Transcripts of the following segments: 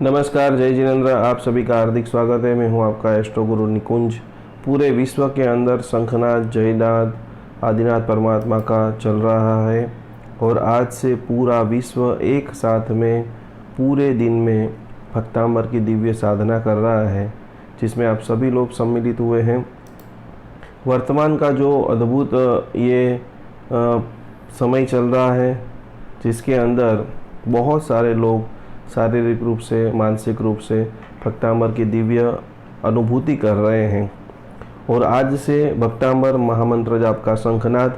नमस्कार, जय जिनेंद्र। आप सभी का हार्दिक स्वागत है। मैं हूं आपका एस्ट्रो गुरु निकुंज। पूरे विश्व के अंदर शंखनाद, जयनाद, आदिनाथ परमात्मा का चल रहा है और आज से पूरा विश्व एक साथ में पूरे दिन में भक्तांबर की दिव्य साधना कर रहा है, जिसमें आप सभी लोग सम्मिलित हुए हैं। वर्तमान का जो अद्भुत ये समय चल रहा है, जिसके अंदर बहुत सारे लोग शारीरिक रूप से, मानसिक रूप से भक्तांबर की दिव्य अनुभूति कर रहे हैं। और आज से भक्तांबर महामंत्र जाप का शंखनाद,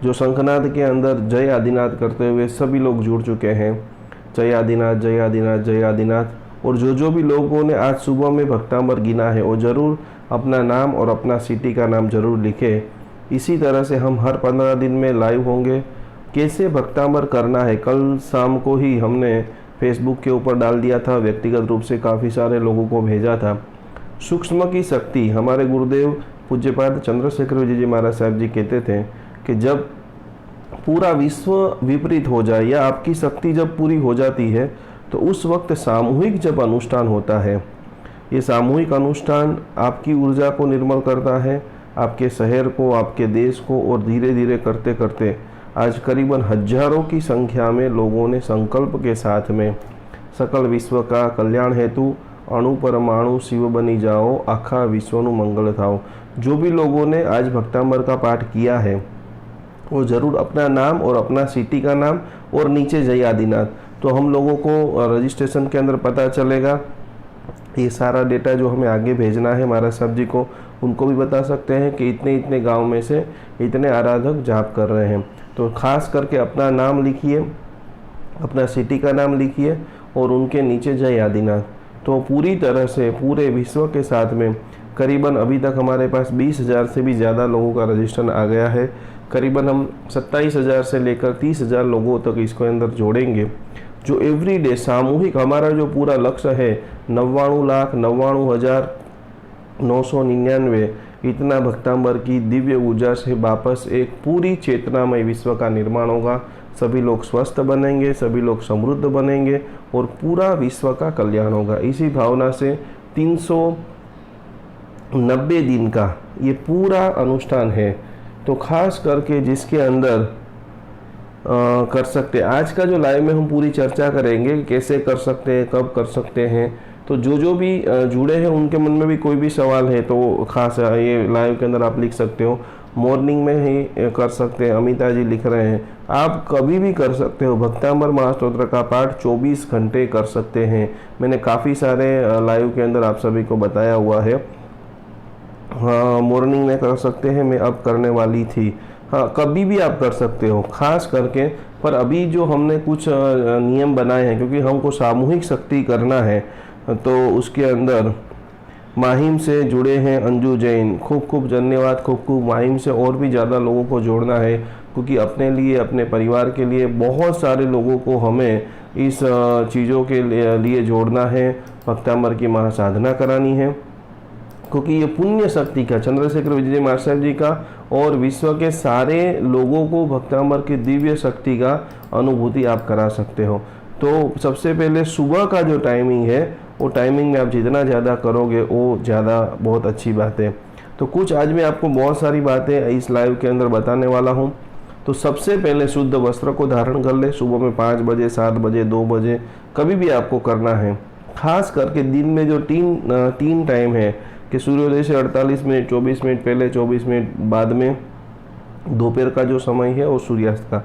जो शंखनाद के अंदर जय आदिनाथ करते हुए सभी लोग जुड़ चुके हैं। जय आदिनाथ, जय आदिनाथ, जय आदिनाथ। और जो भी लोगों ने आज सुबह में भक्तांबर गिना है वो ज़रूर अपना नाम और अपना सिटी का नाम ज़रूर लिखे। इसी तरह से हम हर 15 दिन में लाइव होंगे। कैसे भक्तांबर करना है, कल शाम को ही हमने फेसबुक के ऊपर डाल दिया था, व्यक्तिगत रूप से काफ़ी सारे लोगों को भेजा था। सूक्ष्म की शक्ति, हमारे गुरुदेव पूज्यपाद चंद्रशेखर विजय जी महाराज साहब जी कहते थे कि जब पूरा विश्व विपरीत हो जाए या आपकी शक्ति जब पूरी हो जाती है तो उस वक्त सामूहिक जब अनुष्ठान होता है, ये सामूहिक अनुष्ठान आपकी ऊर्जा को निर्मल करता है, आपके शहर को, आपके देश को, और धीरे धीरे करते करते आज करीबन हजारों की संख्या में लोगों ने संकल्प के साथ में सकल विश्व का कल्याण हेतु अणु परमाणु शिव बनी जाओ, आखा विश्वनु मंगल थाओ। जो भी लोगों ने आज भक्तांबर का पाठ किया है वो ज़रूर अपना नाम और अपना सिटी का नाम और नीचे जय आदिनाथ, तो हम लोगों को रजिस्ट्रेशन के अंदर पता चलेगा। ये सारा डेटा जो हमें आगे भेजना है महाराज साहब जी को, उनको भी बता सकते हैं कि इतने इतने गांव में से इतने आराधक जाप कर रहे हैं। तो खास करके अपना नाम लिखिए, अपना सिटी का नाम लिखिए और उनके नीचे जय आदिनाथ। तो पूरी तरह से पूरे विश्व के साथ में करीबन अभी तक हमारे पास 20,000 से भी ज़्यादा लोगों का रजिस्ट्रेशन आ गया है। करीबन हम 27,000 से लेकर 30,000 लोगों तक इसको अंदर जोड़ेंगे। जो एवरीडे सामूहिक हमारा जो पूरा लक्ष्य है 99,99,999, इतना भक्तांबर की दिव्य ऊर्जा से वापस एक पूरी चेतनामय विश्व का निर्माण होगा। सभी लोग स्वस्थ बनेंगे, सभी लोग समृद्ध बनेंगे और पूरा विश्व का कल्याण होगा। इसी भावना से 390 दिन का ये पूरा अनुष्ठान है। तो खास करके जिसके अंदर कर सकते, आज का जो लाइव में हम पूरी चर्चा करेंगे कैसे कर सकते हैं, कब कर सकते हैं। तो जो भी जुड़े हैं उनके मन में भी कोई भी सवाल है तो खास ये लाइव के अंदर आप लिख सकते हो। मॉर्निंग में ही कर सकते हैं, अमिता जी लिख रहे हैं। आप कभी भी कर सकते हो। भक्तांबर महास्तोत्र का पाठ 24 घंटे कर सकते हैं। मैंने काफ़ी सारे लाइव के अंदर आप सभी को बताया हुआ है। हाँ, मॉर्निंग में कर सकते हैं, मैं अब करने वाली थी। हाँ, कभी भी आप कर सकते हो खास करके। पर अभी जो हमने कुछ नियम बनाए हैं, क्योंकि हमको सामूहिक शक्ति करना है, तो उसके अंदर माहिम से जुड़े हैं अंजू जैन, खूब खूब धन्यवाद। खूब खूब माहिम से और भी ज़्यादा लोगों को जोड़ना है, क्योंकि अपने लिए, अपने परिवार के लिए बहुत सारे लोगों को हमें इस चीज़ों के लिए जोड़ना है। भक्तांबर की महासाधना करानी है, क्योंकि ये पुण्य शक्ति का, चंद्रशेखर विजय महाराज साहब जी का और विश्व के सारे लोगों को भक्तांबर की दिव्य शक्ति का अनुभूति आप करा सकते हो। तो सबसे पहले सुबह का जो टाइमिंग है, वो टाइमिंग में आप जितना ज़्यादा करोगे वो ज़्यादा बहुत अच्छी बात है। तो कुछ आज मैं आपको बहुत सारी बातें इस लाइव के अंदर बताने वाला हूँ। तो सबसे पहले शुद्ध वस्त्र को धारण कर ले। सुबह में 5 बजे, 7 बजे, 2 बजे कभी भी आपको करना है। खास करके दिन में जो तीन टाइम है कि सूर्योदय से 48 मिनट, 24 मिनट पहले, 24 मिनट बाद में, दोपहर का जो समय है और सूर्यास्त का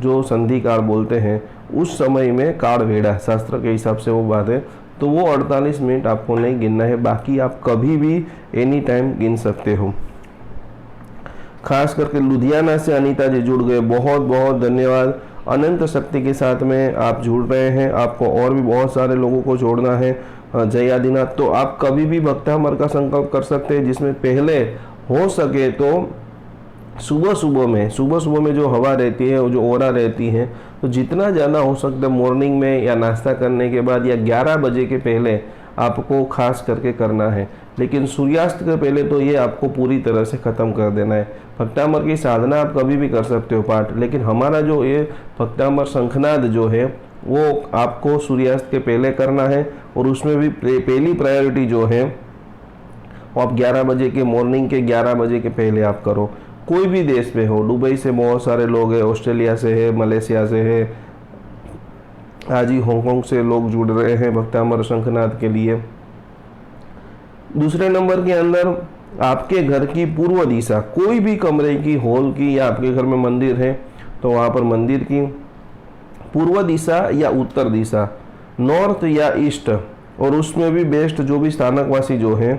जो संधि काल बोलते हैं, उस समय में काल वेड़ा शास्त्र के हिसाब से वो बात है। तो वो 48 मिनट आपको नहीं गिनना है, बाकी आप कभी भी एनी टाइम गिन सकते हो। खास करके लुधियाना से अनीता जी जुड़ गए, बहुत बहुत धन्यवाद। अनंत शक्ति के साथ में आप जुड़ रहे हैं, आपको और भी बहुत सारे लोगों को जोड़ना है। जय आदिनाथ। तो आप कभी भी भक्तांबर का संकल्प कर सकते हैं, जिसमें पहले हो सके तो सुबह सुबह में जो हवा रहती है, जो ओरा रहती है, तो जितना ज़्यादा हो सकता है मॉर्निंग में या नाश्ता करने के बाद या 11 बजे के पहले आपको खास करके करना है। लेकिन सूर्यास्त के पहले तो ये आपको पूरी तरह से ख़त्म कर देना है। भक्तांबर की साधना आप कभी भी कर सकते हो पाठ, लेकिन हमारा जो ये भक्तांबर शंखनाद जो है वो आपको सूर्यास्त के पहले करना है। और उसमें भी पहली प्रायोरिटी जो है वो आप 11 बजे के, मॉर्निंग के 11 बजे के पहले आप करो। कोई भी देश में हो, दुबई से बहुत सारे लोग हैं, ऑस्ट्रेलिया से है, मलेशिया से है, आज ही हांगकांग से लोग जुड़ रहे हैं भक्तामर शंखनाद के लिए। दूसरे नंबर के अंदर आपके घर की पूर्व दिशा, कोई भी कमरे की, हॉल की, या आपके घर में मंदिर है तो वहाँ पर मंदिर की पूर्व दिशा या उत्तर दिशा, नॉर्थ या ईस्ट, और उसमें भी बेस्ट जो भी स्थानकवासी जो है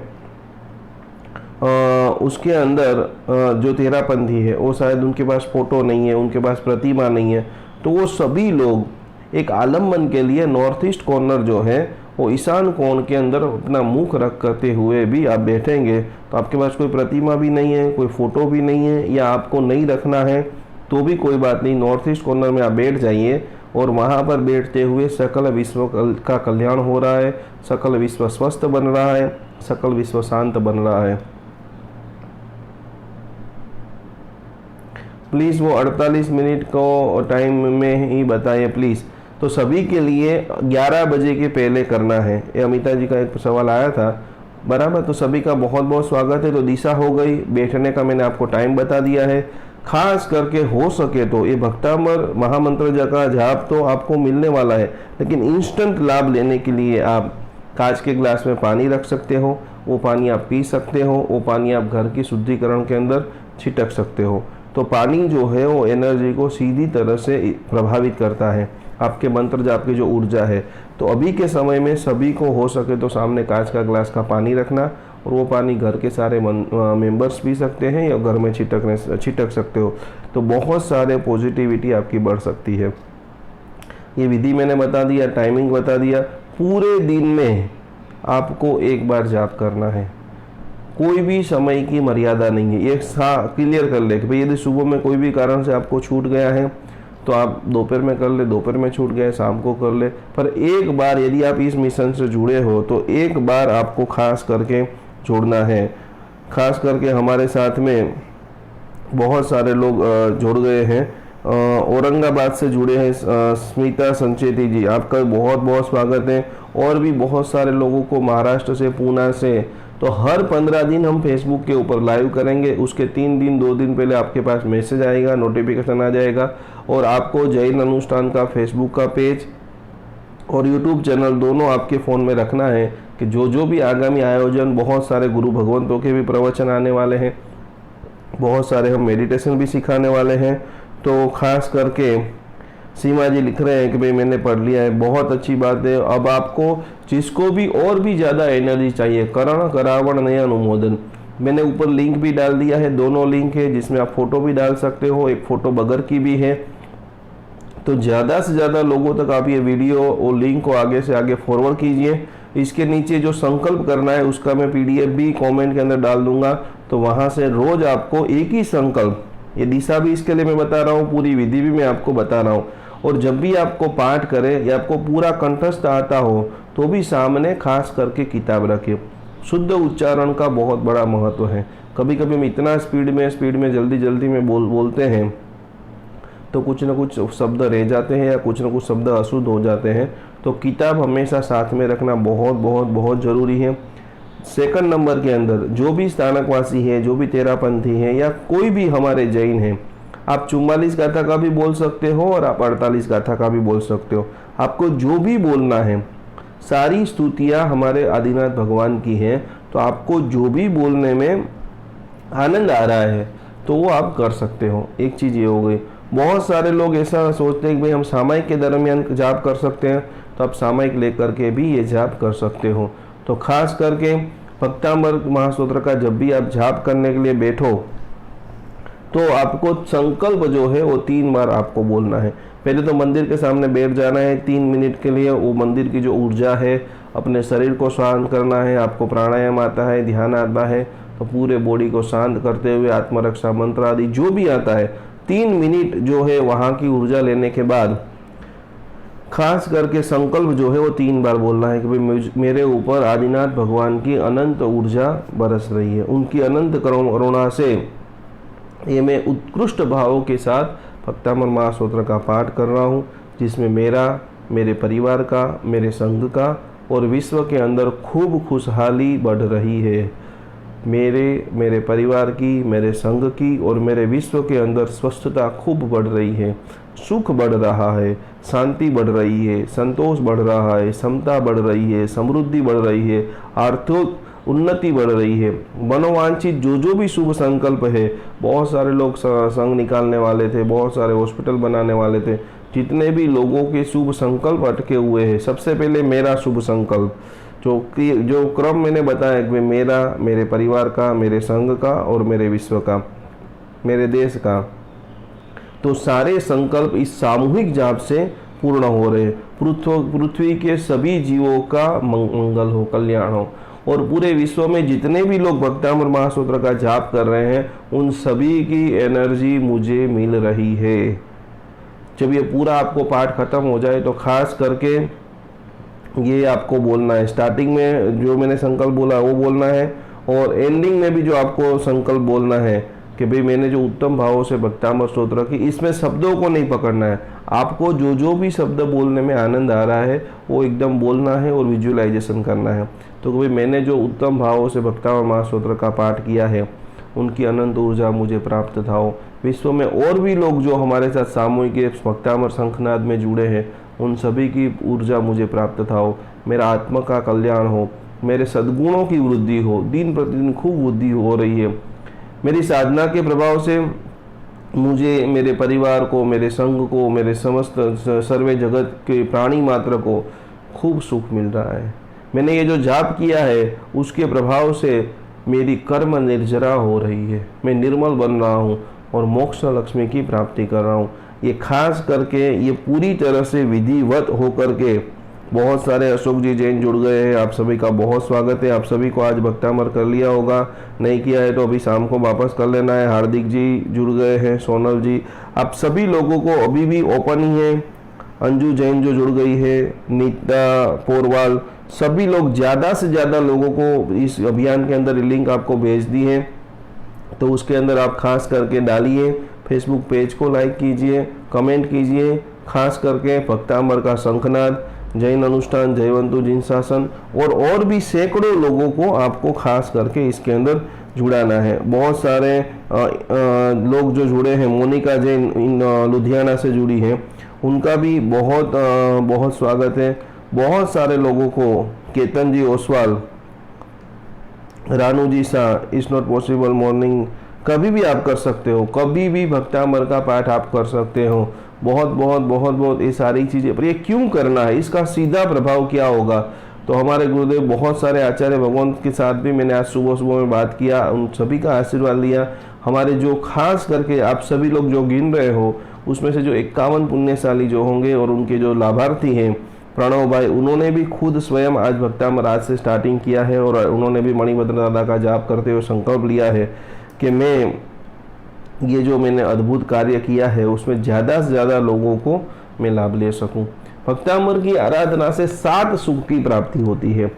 उसके अंदर जो तेरापंथी है वो शायद उनके पास फोटो नहीं है, उनके पास प्रतिमा नहीं है, तो वो सभी लोग एक आलम्बन के लिए नॉर्थ ईस्ट कॉर्नर जो है वो ईशान कोण के अंदर अपना मुख रख करते हुए भी आप बैठेंगे। तो आपके पास कोई प्रतिमा भी नहीं है, कोई फोटो भी नहीं है, या आपको नहीं रखना है तो भी कोई बात नहीं, नॉर्थ ईस्ट कॉर्नर में आप बैठ जाइए। और वहाँ पर बैठते हुए सकल विश्व का कल्याण हो रहा है, सकल विश्व स्वस्थ बन रहा है, सकल विश्व शांत बन रहा है। प्लीज़ वो 48 मिनट को टाइम में ही बताइए प्लीज़। तो सभी के लिए 11 बजे के पहले करना है। ये अमिता जी का एक सवाल आया था, बराबर। तो सभी का बहुत बहुत स्वागत है। तो दिशा हो गई, बैठने का मैंने आपको टाइम बता दिया है। खास करके हो सके तो ये भक्तामर महामंत्र का जाप तो आपको मिलने वाला है, लेकिन इंस्टेंट लाभ लेने के लिए आप कांच के ग्लास में पानी रख सकते हो, वो पानी आप पी सकते हो, वो पानी आप घर की शुद्धिकरण के अंदर छिटक सकते हो। तो पानी जो है वो एनर्जी को सीधी तरह से प्रभावित करता है, आपके मंत्र जाप की जो ऊर्जा है। तो अभी के समय में सभी को हो सके तो सामने कांच का ग्लास का पानी रखना, और वो पानी घर के सारे मेंबर्स पी सकते हैं या घर में छिटक सकते हो। तो बहुत सारे पॉजिटिविटी आपकी बढ़ सकती है। ये विधि मैंने बता दिया, टाइमिंग बता दिया। पूरे दिन में आपको एक बार जाप करना है, कोई भी समय की मर्यादा नहीं है। ये क्लियर कर ले कि भाई यदि सुबह में कोई भी कारण से आपको छूट गया है तो आप दोपहर में कर ले, दोपहर में छूट गए शाम को कर ले। पर एक बार यदि आप इस मिशन से जुड़े हो तो एक बार आपको खास करके जोड़ना है। खास करके हमारे साथ में बहुत सारे लोग जुड़ गए हैं, औरंगाबाद से जुड़े हैं स्मिता संचेती जी, आपका बहुत बहुत स्वागत है। और भी बहुत सारे लोगों को महाराष्ट्र से, पूना से। तो हर 15 दिन हम फेसबुक के ऊपर लाइव करेंगे, उसके 3 दिन 2 दिन पहले आपके पास मैसेज आएगा, नोटिफिकेशन आ जाएगा। और आपको जैन अनुष्ठान का फेसबुक का पेज और यूट्यूब चैनल दोनों आपके फ़ोन में रखना है कि जो भी आगामी आयोजन, बहुत सारे गुरु भगवंतों के भी प्रवचन आने वाले हैं, बहुत सारे हम मेडिटेशन भी सिखाने वाले हैं। तो खास करके सीमा जी लिख रहे हैं कि भाई मैंने पढ़ लिया है, बहुत अच्छी बात है। अब आपको जिसको भी और भी ज़्यादा एनर्जी चाहिए, करण करावण नया अनुमोदन, मैंने ऊपर लिंक भी डाल दिया है, दोनों लिंक है जिसमें आप फोटो भी डाल सकते हो, एक फ़ोटो बगैर की भी है। तो ज़्यादा से ज़्यादा लोगों तक आप ये वीडियो और लिंक को आगे से आगे फॉरवर्ड कीजिए। इसके नीचे जो संकल्प करना है उसका मैं PDF भी कमेंट के अंदर डाल दूंगा। तो वहाँ से रोज़ आपको एक ही संकल्प, ये दिशा भी इसके लिए मैं बता रहा हूँ, पूरी विधि भी मैं आपको बता रहा हूँ। और जब भी आपको पाठ करे या आपको पूरा कंठस्थ आता हो तो भी सामने खास करके किताब रखें। शुद्ध उच्चारण का बहुत बड़ा महत्व है। कभी कभी हम इतना स्पीड में जल्दी में बोलते हैं तो कुछ न कुछ शब्द रह जाते हैं या कुछ न कुछ शब्द अशुद्ध हो जाते हैं। तो किताब हमेशा साथ में रखना बहुत ज़रूरी है। सेकंड नंबर के अंदर जो भी स्थानकवासी है, जो भी तेरापंथी है या कोई भी हमारे जैन है, आप 44 गाथा का भी बोल सकते हो और आप 48 गाथा का भी बोल सकते हो। आपको जो भी बोलना है, सारी स्तुतियाँ हमारे आदिनाथ भगवान की हैं, तो आपको जो भी बोलने में आनंद आ रहा है तो वो आप कर सकते हो। एक चीज़ ये हो गई। बहुत सारे लोग ऐसा सोचते हैं कि भाई हम सामायिक के दरमियान जाप कर सकते हैं, तो आप सामायिक लेकर के भी ये जाप कर सकते हो। तो खास करके भक्तामर महास्तोत्र का जब भी आप जाप करने के लिए बैठो तो आपको संकल्प जो है वो 3 बार आपको बोलना है। पहले तो मंदिर के सामने बैठ जाना है 3 मिनट के लिए। वो मंदिर की जो ऊर्जा है, अपने शरीर को शांत करना है। आपको प्राणायाम आता है, ध्यान आता है, तो पूरे बॉडी को शांत करते हुए आत्मरक्षा मंत्र आदि जो भी आता है 3 मिनट जो है वहाँ की ऊर्जा लेने के बाद खास करके संकल्प जो है वो 3 बार बोलना है कि भाई मेरे ऊपर आदिनाथ भगवान की अनंत ऊर्जा बरस रही है, उनकी अनंत करुणा से ये मैं उत्कृष्ट भावों के साथ भक्तामर महास्तोत्र का पाठ कर रहा हूँ, जिसमें मेरा मेरे परिवार का, मेरे संघ का और विश्व के अंदर खूब खुशहाली बढ़ रही है। मेरे परिवार की, मेरे संघ की और मेरे विश्व के अंदर स्वस्थता खूब बढ़ रही है, सुख बढ़ रहा है, शांति बढ़ रही है, संतोष बढ़ रहा है, समता बढ़ रही है, समृद्धि बढ़ रही है, आर्थिक उन्नति बढ़ रही है। मनोवांछित जो भी शुभ संकल्प है, बहुत सारे लोग संघ निकालने वाले थे, बहुत सारे हॉस्पिटल बनाने वाले थे, जितने भी लोगों के शुभ संकल्प अटके हुए हैं, सबसे पहले मेरा शुभ संकल्प जो क्रम मैंने बताया कि मेरा, मेरे परिवार का, मेरे संघ का और मेरे विश्व का, मेरे देश का, तो सारे संकल्प इस सामूहिक जाप से पूर्ण हो रहे। पृथ्वी के सभी जीवों का मंगल हो, कल्याण हो और पूरे विश्व में जितने भी लोग भक्तामृत महास्तोत्र का जाप कर रहे हैं उन सभी की एनर्जी मुझे मिल रही है। जब ये पूरा आपको पाठ खत्म हो जाए तो खास करके ये आपको बोलना है, स्टार्टिंग में जो मैंने संकल्प बोला वो बोलना है और एंडिंग में भी जो आपको संकल्प बोलना है कि भाई मैंने जो उत्तम भावों से भक्तामृत स्तोत्र की, इसमें शब्दों को नहीं पकड़ना है, आपको जो भी शब्द बोलने में आनंद आ रहा है वो एकदम बोलना है और विजुअलाइजेशन करना है। तो भाई मैंने जो उत्तम भावों से भक्तामृत महास्तोत्र का पाठ किया है उनकी अनंत ऊर्जा मुझे प्राप्त था हो। विश्व में और भी लोग जो हमारे साथ सामूहिक भक्तामृत शंखनाद में जुड़े हैं उन सभी की ऊर्जा मुझे प्राप्त था हो। मेरा आत्मा का कल्याण हो, मेरे सद्गुणों की वृद्धि हो, दिन प्रतिदिन खूब वृद्धि हो रही है। मेरी साधना के प्रभाव से मुझे, मेरे परिवार को, मेरे संघ को, मेरे समस्त सर्वे जगत के प्राणी मात्र को खूब सुख मिल रहा है। मैंने ये जो जाप किया है उसके प्रभाव से मेरी कर्म निर्जरा हो रही है, मैं निर्मल बन रहा हूँ और मोक्ष लक्ष्मी की प्राप्ति कर रहा हूँ। ये खास करके ये पूरी तरह से विधिवत होकर के बहुत सारे अशोक जी जैन जुड़ गए हैं, आप सभी का बहुत स्वागत है। आप सभी को आज भक्तामृत कर लिया होगा, नहीं किया है तो अभी शाम को वापस कर लेना है। हार्दिक जी जुड़ गए हैं, सोनल जी, आप सभी लोगों को अभी भी ओपन ही है। अंजू जैन जो जुड़ गई है, नीता पोरवाल, सभी लोग ज़्यादा से ज़्यादा लोगों को इस अभियान के अंदर लिंक आपको भेज दी है, तो उसके अंदर आप खास करके डालिए। फेसबुक पेज को लाइक कीजिए, कमेंट कीजिए, खास करके भक्तामृत का शंखनाद, जैन अनुष्ठान, जयवंतु जिन शासन और भी सैकड़ों लोगों को आपको खास करके इसके अंदर जुड़ाना है। बहुत सारे लोग जो जुड़े हैं, मोनिका जैन लुधियाना से जुड़ी हैं, उनका भी बहुत स्वागत है। बहुत सारे लोगों को, Ketan ji Oswal, Ranu ji Shah, it's not possible morning, कभी भी आप कर सकते हो, कभी भी भक्तामृत का पाठ आप कर सकते हो। बहुत ये सारी चीज़ें, पर ये क्यों करना है, इसका सीधा प्रभाव क्या होगा, तो हमारे गुरुदेव बहुत सारे आचार्य भगवंत के साथ भी मैंने आज सुबह में बात किया, उन सभी का आशीर्वाद लिया। हमारे जो खास करके आप सभी लोग जो गिन रहे हो उसमें से जो 51 पुण्यशाली जो होंगे और उनके जो लाभार्थी हैं, प्रणव भाई, उन्होंने भी खुद स्वयं आज भक्तामृत आज से स्टार्टिंग किया है और उन्होंने भी मणिभद्र दादा का जाप करते हुए संकल्प लिया है कि मैं ये जो मैंने अद्भुत कार्य किया है उसमें ज़्यादा से ज़्यादा लोगों को मैं लाभ ले सकूं। भक्तामृत की आराधना से 7 सुख की प्राप्ति होती है।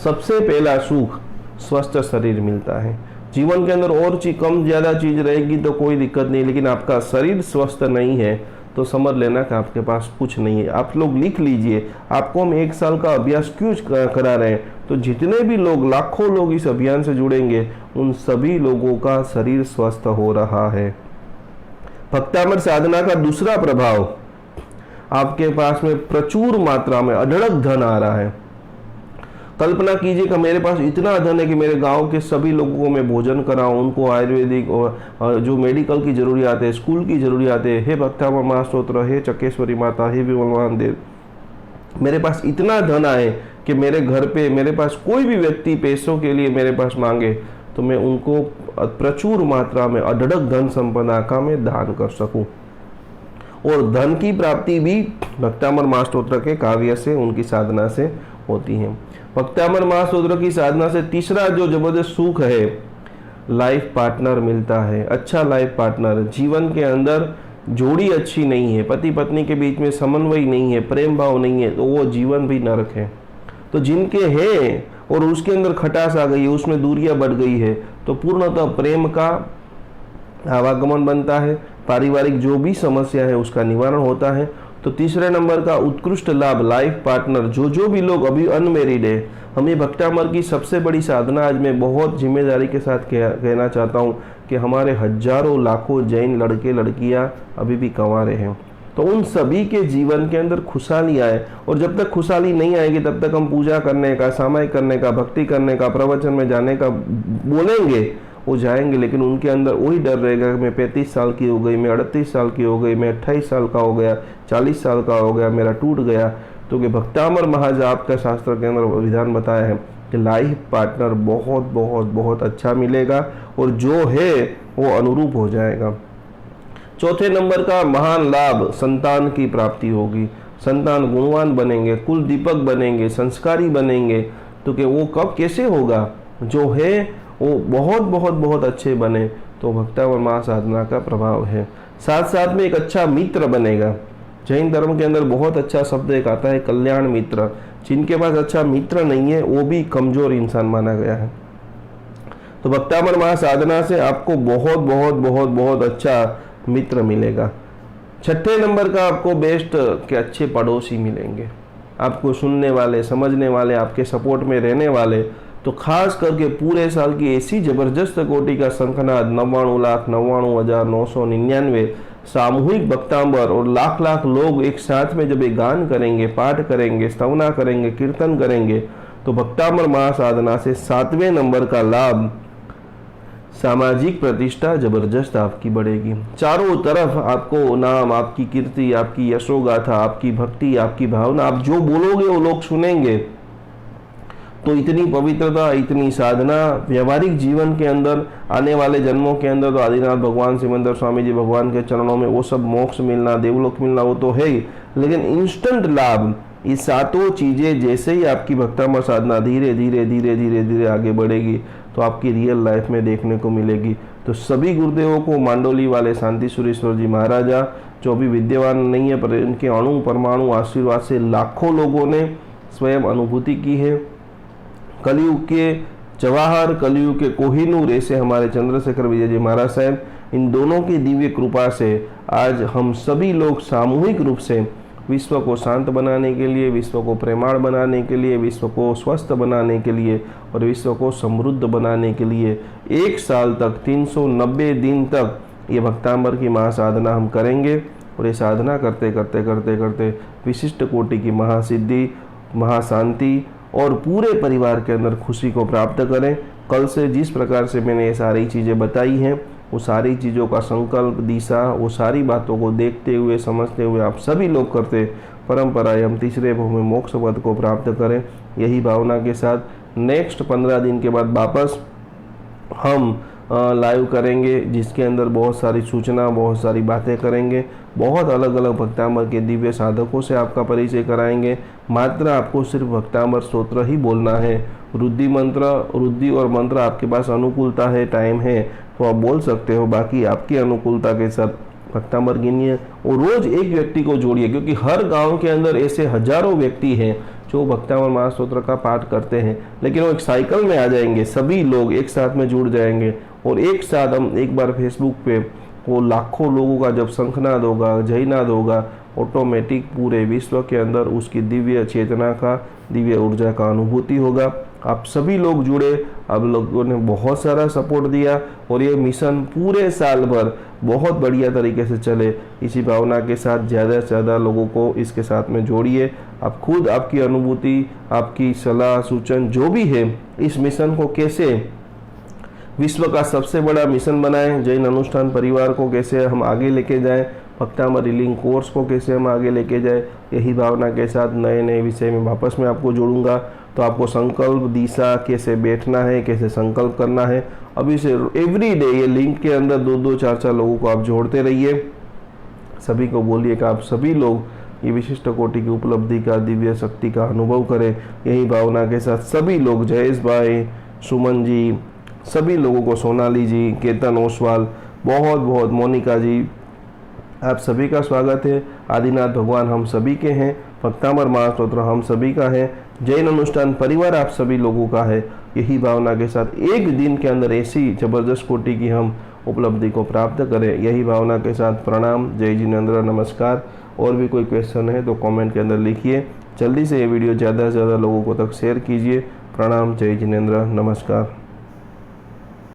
सबसे पहला सुख, स्वस्थ शरीर मिलता है। जीवन के अंदर और कम ज़्यादा चीज़ रहेगी तो कोई दिक्कत नहीं, लेकिन आपका शरीर स्वस्थ नहीं है तो समझ लेना कि आपके पास कुछ नहीं है। आप लोग लिख लीजिए, आपको हम 1 साल का अभ्यास क्यों करा रहे हैं, तो जितने भी लोग, लाखों लोग इस अभियान से जुड़ेंगे उन सभी लोगों का शरीर स्वस्थ हो रहा है। भक्तामृत साधना का दूसरा प्रभाव, आपके पास में प्रचुर मात्रा में अढळक धन आ रहा है। कल्पना कीजिए कि मेरे पास इतना धन है कि मेरे गांव के सभी लोगों को मैं भोजन कराऊं, उनको आयुर्वेदिक और जो मेडिकल की जरूरियात है, स्कूल की जरूरियात है, हे भक्तामृत महास्तोत्र, हे चकेश्वरी माता, हे विमलवान देव, मेरे पास इतना धन आए कि मेरे घर पे मेरे पास कोई भी व्यक्ति पैसों के लिए मेरे पास मांगे तो मैं उनको प्रचुर मात्रा में अढळक धन संपदा का मैं दान कर सकूं। और धन की प्राप्ति भी भक्तामृत महास्तोत्र के कार्य से, उनकी साधना से होती है। भक्तामृत महास्तोत्र की साधना से तीसरा जो जबरदस्त सुख है, लाइफ पार्टनर मिलता है। अच्छा लाइफ पार्टनर, जीवन के अंदर जोड़ी अच्छी नहीं है, पति पत्नी के बीच में समन्वय नहीं है, प्रेम भाव नहीं है, तो वो जीवन भी नरक है। तो जिनके हैं और उसके अंदर खटास आ गई है, उसमें दूरियां बढ़ गई है, तो पूर्णतः प्रेम का आवागमन बनता है, पारिवारिक जो भी समस्या है उसका निवारण होता है। तो तीसरे नंबर का उत्कृष्ट लाभ लाइफ पार्टनर, जो भी लोग अभी अनमेरिड है, हम ये भक्तामर की सबसे बड़ी साधना आज मैं बहुत जिम्मेदारी के साथ कहना चाहता हूँ कि हमारे हजारों लाखों जैन लड़के लड़कियाँ अभी भी कंवारे हैं। तो उन सभी के जीवन के अंदर खुशहाली आए, और जब तक खुशहाली नहीं आएगी तब तक हम पूजा करने का, सामायिक करने का, भक्ति करने का, प्रवचन में जाने का बोलेंगे, वो जाएंगे, लेकिन उनके अंदर वही डर रहेगा कि मैं 35 साल की हो गई, मैं 38 साल की हो गई, मैं 28 साल का हो गया, 40 साल का हो गया, मेरा टूट गया। तो कि भक्तामर महाजाप का शास्त्र के अंदर विधान बताया है कि लाइफ पार्टनर बहुत बहुत बहुत अच्छा मिलेगा, और जो है वो अनुरूप हो जाएगा। चौथे नंबर का महान लाभ संतान की प्राप्ति होगी। संतान गुणवान बनेंगे, कुल दीपक बनेंगे, संस्कारी बनेंगे। तो कि वो कब कैसे होगा, जो है वो बहुत बहुत बहुत अच्छे बने। तो भक्तामर महासाधना का प्रभाव है। साथ साथ में एक अच्छा मित्र बनेगा। जैन धर्म के अंदर बहुत अच्छा शब्द एक आता है कल्याण मित्र। जिनके पास अच्छा मित्र नहीं है वो भी कमजोर इंसान माना गया है। तो भक्तामर महासाधना से आपको बहुत बहुत बहुत बहुत अच्छा मित्र मिलेगा। छठे नंबर का आपको बेस्ट के अच्छे पड़ोसी मिलेंगे, आपको सुनने वाले, समझने वाले, आपके सपोर्ट में रहने वाले। तो खास करके पूरे साल की ऐसी जबरदस्त कोटि का शंखनाद 99,99,999 सामूहिक भक्तांबर और लाख लाख लोग एक साथ में जब ये गान करेंगे, पाठ करेंगे, स्तवना करेंगे, कीर्तन करेंगे, तो भक्तामर महासाधना से 7वें नंबर का लाभ सामाजिक प्रतिष्ठा जबरदस्त आपकी बढ़ेगी। चारों तरफ आपको नाम, आपकी कीर्ति, आपकी यशोगाथा, आपकी भक्ति, आपकी भावना, आप जो बोलोगे वो लोग सुनेंगे। तो इतनी पवित्रता, इतनी साधना व्यवहारिक जीवन के अंदर, आने वाले जन्मों के अंदर तो आदिनाथ भगवान, सिमंदर स्वामी जी भगवान के चरणों में वो सब मोक्ष मिलना, देवलोक मिलना वो तो है ही, लेकिन इंस्टेंट लाभ ये सातों चीजें जैसे ही आपकी भक्तामर साधना धीरे धीरे धीरे धीरे धीरे आगे बढ़ेगी तो आपकी रियल लाइफ में देखने को मिलेगी। तो सभी गुरुदेवों को, मांडोली वाले शांति सुरेश्वर जी महाराजा जो अभी विद्यमान नहीं है पर इनके अणु परमाणु आशीर्वाद से लाखों लोगों ने स्वयं अनुभूति की है। कलयुग के जवाहर, कलयुग के कोहिनूर ऐसे हमारे चंद्रशेखर विजय जी महाराज साहब, इन दोनों की दिव्य कृपा से आज हम सभी लोग सामूहिक रूप से विश्व को शांत बनाने के लिए, विश्व को प्रेमाळ बनाने के लिए, विश्व को स्वस्थ बनाने के लिए और विश्व को समृद्ध बनाने के लिए 1 साल तक 390 दिन तक ये भक्तांबर की महासाधना हम करेंगे। और ये साधना करते करते करते करते विशिष्ट कोटि की महासिद्धि, महाशांति और पूरे परिवार के अंदर खुशी को प्राप्त करें। कल से जिस प्रकार से मैंने ये सारी चीज़ें बताई हैं, वो सारी चीज़ों का संकल्प, दिशा, वो सारी बातों को देखते हुए, समझते हुए आप सभी लोग करते परंपराएं हम तीसरे भव में मोक्ष पद को प्राप्त करें। यही भावना के साथ नेक्स्ट 15 दिन के बाद वापस हम लाइव करेंगे, जिसके अंदर बहुत सारी सूचना, बहुत सारी बातें करेंगे, बहुत अलग अलग भक्तांबर के दिव्य साधकों से आपका परिचय कराएंगे। मात्र आपको सिर्फ भक्तांबर स्तोत्र ही बोलना है। रुद्धि मंत्र, रुद्धि और मंत्र आपके पास अनुकूलता है, टाइम है तो आप बोल सकते हो, बाकी आपकी अनुकूलता के साथ भक्तांबर गिनिए और रोज एक व्यक्ति को जोड़िए, क्योंकि हर गांव के अंदर ऐसे हजारों व्यक्ति हैं जो भक्तांबर महास्तोत्र का पाठ करते हैं, लेकिन वो एक साइकिल में आ जाएंगे, सभी लोग एक साथ में जुड़ जाएंगे और एक साथ हम एक बार फेसबुक पे वो लाखों लोगों का जब शंखनाद होगा, जयनाद होगा, ऑटोमेटिक पूरे विश्व के अंदर उसकी दिव्य चेतना का, दिव्य ऊर्जा का अनुभूति होगा। आप सभी लोग जुड़े, आप लोगों ने बहुत सारा सपोर्ट दिया और ये मिशन पूरे साल भर बहुत बढ़िया तरीके से चले। इसी भावना के साथ ज़्यादा से ज़्यादा लोगों को इसके साथ में जोड़िए। आप खुद, आपकी अनुभूति, आपकी सलाह सूचन जो भी है, इस मिशन को कैसे विश्व का सबसे बड़ा मिशन बनाएं, जैन अनुष्ठान परिवार को कैसे हम आगे लेके जाएं, भक्तांबर रीलिंग कोर्स को कैसे हम आगे लेके जाएं, यही भावना के साथ नए नए विषय में वापस मैं आपको जोड़ूंगा। तो आपको संकल्प, दिशा, कैसे बैठना है, कैसे संकल्प करना है, अभी से एवरी डे ये लिंक के अंदर 2-2, 4-4 लोगों को आप जोड़ते रहिए। सभी को बोलिए कि आप सभी लोग ये विशिष्ट कोटि की उपलब्धि का, दिव्य शक्ति का अनुभव करें। यही भावना के साथ सभी लोग, जयेश भाई, सुमन जी, सभी लोगों को, सोनाली जी, केतन ओसवाल, बहुत बहुत, मोनिका जी, आप सभी का स्वागत है। आदिनाथ भगवान हम सभी के हैं, भक्तांबर महास्तोत्र हम सभी का है, जैन अनुष्ठान परिवार आप सभी लोगों का है। यही भावना के साथ एक दिन के अंदर ऐसी जबरदस्त कोटि की हम उपलब्धि को प्राप्त करें। यही भावना के साथ प्रणाम, जय जिनेंद्र, नमस्कार। और भी कोई क्वेश्चन है तो कमेंट के अंदर लिखिए। जल्दी से ये वीडियो ज़्यादा से ज़्यादा लोगों को तक शेयर कीजिए। प्रणाम, जय जिनेंद्र, नमस्कार।